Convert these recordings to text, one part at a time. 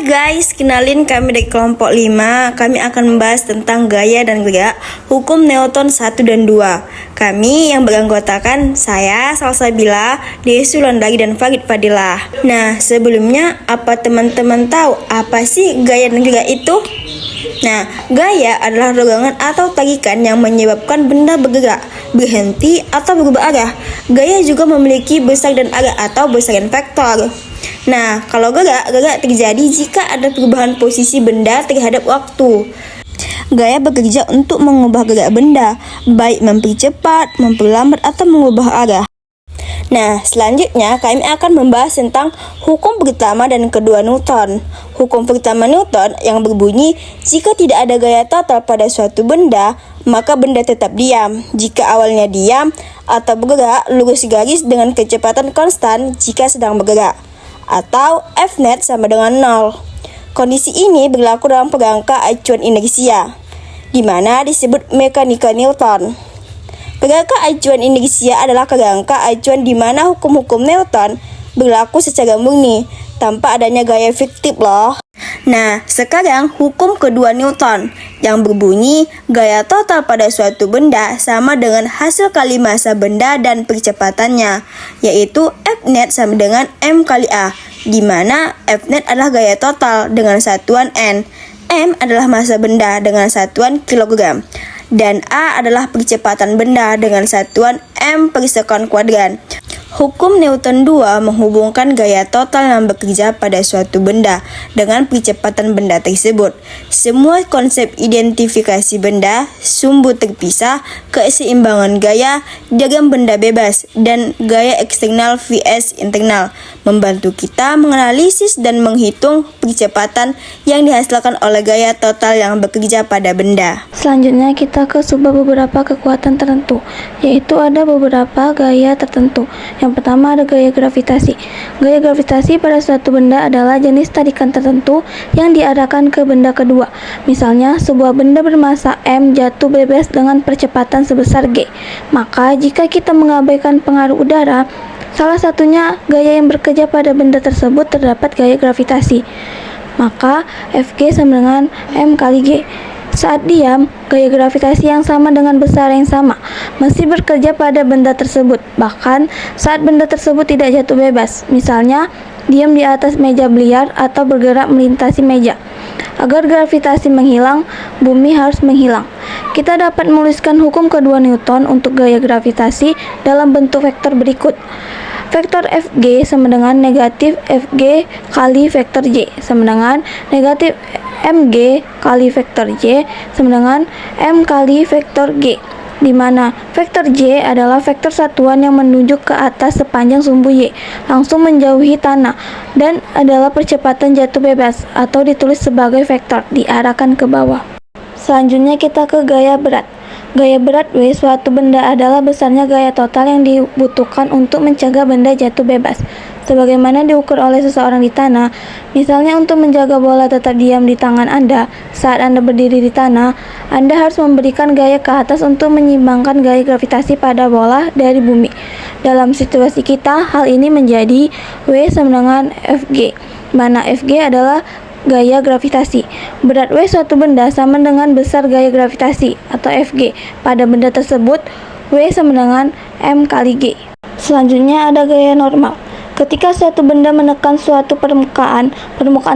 guys, kenalin kami dari kelompok 5. Kami akan membahas tentang gaya dan gerak hukum Newton 1 dan 2. Kami yang beranggotakan saya, Salsabila, Desu Londari, dan Farid Fadilah. Nah, sebelumnya apa teman-teman tahu apa sih gaya dan gerak itu? Nah, gaya adalah dorongan atau tarikan yang menyebabkan benda bergerak, berhenti, atau berubah arah. Gaya juga memiliki besar dan arah atau besaran vektor. Nah, kalau gerak terjadi jika ada perubahan posisi benda terhadap waktu. Gaya bekerja untuk mengubah gerak benda, baik mempercepat, memperlambat, atau mengubah arah. Nah, selanjutnya kami akan membahas tentang hukum pertama dan kedua Newton. Hukum pertama Newton yang berbunyi, jika tidak ada gaya total pada suatu benda, maka benda tetap diam. Jika awalnya diam atau bergerak, lurus garis dengan kecepatan konstan jika sedang bergerak, atau F-net sama dengan 0. Kondisi ini berlaku dalam kerangka acuan inersia, di mana disebut mekanika Newton. Kerangka acuan inersia adalah kerangka acuan di mana hukum-hukum Newton berlaku secara murni, tanpa adanya gaya fiktif loh. Nah, sekarang hukum kedua Newton yang berbunyi gaya total pada suatu benda sama dengan hasil kali massa benda dan percepatannya, yaitu F-net sama dengan M kali A, di mana F-net adalah gaya total dengan satuan N, M adalah massa benda dengan satuan kilogram, dan A adalah percepatan benda dengan satuan M per sekon kuadran. Hukum Newton 2 menghubungkan gaya total yang bekerja pada suatu benda dengan percepatan benda tersebut. Semua konsep identifikasi benda, sumbu terpisah, keseimbangan gaya, diagram benda bebas, dan gaya eksternal vs internal membantu kita menganalisis dan menghitung percepatan yang dihasilkan oleh gaya total yang bekerja pada benda. Selanjutnya kita ke sebuah beberapa kekuatan tertentu, yaitu ada beberapa gaya tertentu. Yang pertama ada gaya gravitasi. Gaya gravitasi pada suatu benda adalah jenis tarikan tertentu yang diarahkan ke benda kedua. Misalnya, sebuah benda bermassa M jatuh bebas dengan percepatan sebesar G. Maka, jika kita mengabaikan pengaruh udara, salah satunya gaya yang bekerja pada benda tersebut terdapat gaya gravitasi. Maka, Fg sama dengan M kali G. Saat diam, gaya gravitasi yang sama dengan besar yang sama masih bekerja pada benda tersebut, bahkan saat benda tersebut tidak jatuh bebas. Misalnya, diam di atas meja biliar atau bergerak melintasi meja. Agar gravitasi menghilang, bumi harus menghilang. Kita dapat menuliskan hukum kedua Newton untuk gaya gravitasi dalam bentuk vektor berikut. Vektor Fg sama dengan negatif Fg kali vektor J sama dengan negatif Mg kali vektor J sama dengan M kali vektor G, di mana vektor J adalah vektor satuan yang menunjuk ke atas sepanjang sumbu Y, langsung menjauhi tanah, dan adalah percepatan jatuh bebas atau ditulis sebagai vektor diarahkan ke bawah. Selanjutnya kita ke gaya berat. Gaya berat W suatu benda adalah besarnya gaya total yang dibutuhkan untuk mencegah benda jatuh bebas, sebagaimana diukur oleh seseorang di tanah. Misalnya, untuk menjaga bola tetap diam di tangan Anda saat Anda berdiri di tanah, Anda harus memberikan gaya ke atas untuk menyeimbangkan gaya gravitasi pada bola dari bumi. Dalam situasi kita, hal ini menjadi W sama dengan Fg, mana Fg adalah gaya gravitasi. Berat W suatu benda sama dengan besar gaya gravitasi atau Fg pada benda tersebut. W sama dengan M kali G. Selanjutnya ada gaya normal. Ketika suatu benda menekan suatu permukaan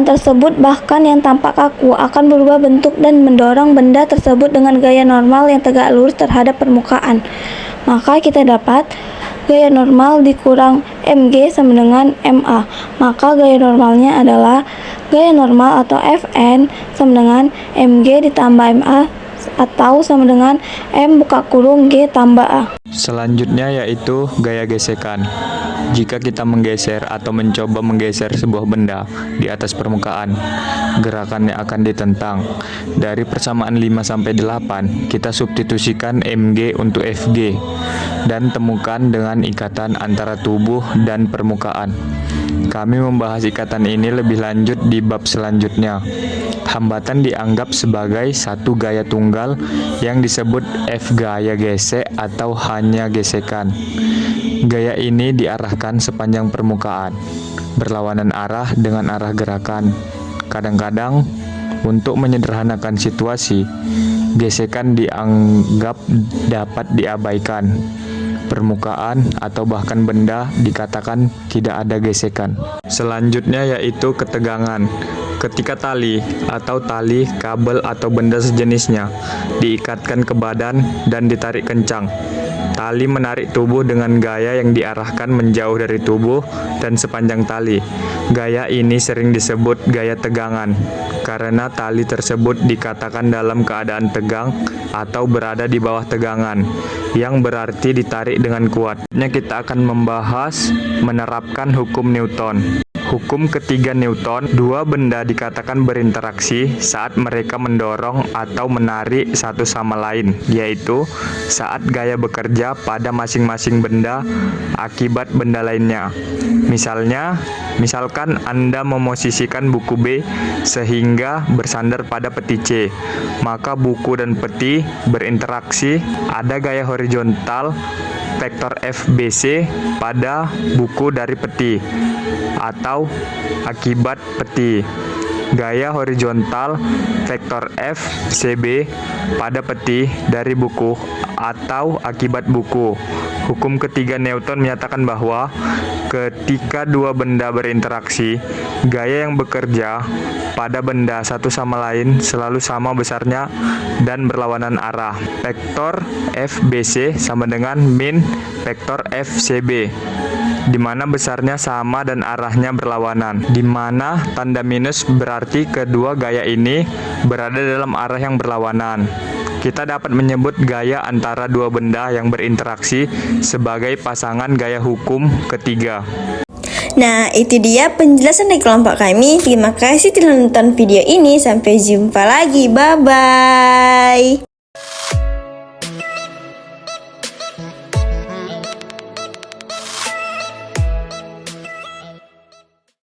tersebut, bahkan yang tampak kaku, akan berubah bentuk dan mendorong benda tersebut dengan gaya normal yang tegak lurus terhadap permukaan. Maka kita dapat gaya normal dikurang Mg sama dengan Ma. Maka gaya normalnya adalah gaya normal atau Fn sama dengan Mg ditambah Ma atau sama dengan M buka kurung G tambah A. Selanjutnya yaitu gaya gesekan. Jika kita menggeser atau mencoba menggeser sebuah benda di atas permukaan, gerakannya akan ditentang. Dari persamaan 5-8, kita substitusikan Mg untuk Fg dan temukan dengan ikatan antara tubuh dan permukaan. Kami membahas ikatan ini lebih lanjut di bab selanjutnya. Hambatan dianggap sebagai satu gaya tunggal yang disebut F gaya gesek atau hanya gesekan. Gaya ini diarahkan sepanjang permukaan, berlawanan arah dengan arah gerakan. Kadang-kadang, untuk menyederhanakan situasi, gesekan dianggap dapat diabaikan. Permukaan atau bahkan benda dikatakan tidak ada gesekan. Selanjutnya yaitu ketegangan. Ketika tali atau tali, kabel atau benda sejenisnya diikatkan ke badan dan ditarik kencang, tali menarik tubuh dengan gaya yang diarahkan menjauh dari tubuh dan sepanjang tali. Gaya ini sering disebut gaya tegangan, karena tali tersebut dikatakan dalam keadaan tegang atau berada di bawah tegangan, yang berarti ditarik dengan kuat. Kita akan membahas menerapkan hukum Newton. Hukum ketiga Newton, dua benda dikatakan berinteraksi saat mereka mendorong atau menarik satu sama lain, yaitu saat gaya bekerja pada masing-masing benda akibat benda lainnya. Misalkan Anda memosisikan buku B sehingga bersandar pada peti C, maka buku dan peti berinteraksi, ada gaya horizontal vektor FBC pada buku dari peti atau akibat peti. Gaya horizontal vektor FCB pada peti dari buku atau akibat buku. Hukum ketiga Newton menyatakan bahwa ketika dua benda berinteraksi, gaya yang bekerja pada benda satu sama lain selalu sama besarnya dan berlawanan arah. Vektor FBC sama dengan min vektor FCB, di mana besarnya sama dan arahnya berlawanan, di mana tanda minus berarti kedua gaya ini berada dalam arah yang berlawanan. Kita dapat menyebut gaya antara dua benda yang berinteraksi sebagai pasangan gaya hukum ketiga. Nah, itu dia penjelasan dari kelompok kami. Terima kasih telah menonton video ini. Sampai jumpa lagi. Bye-bye.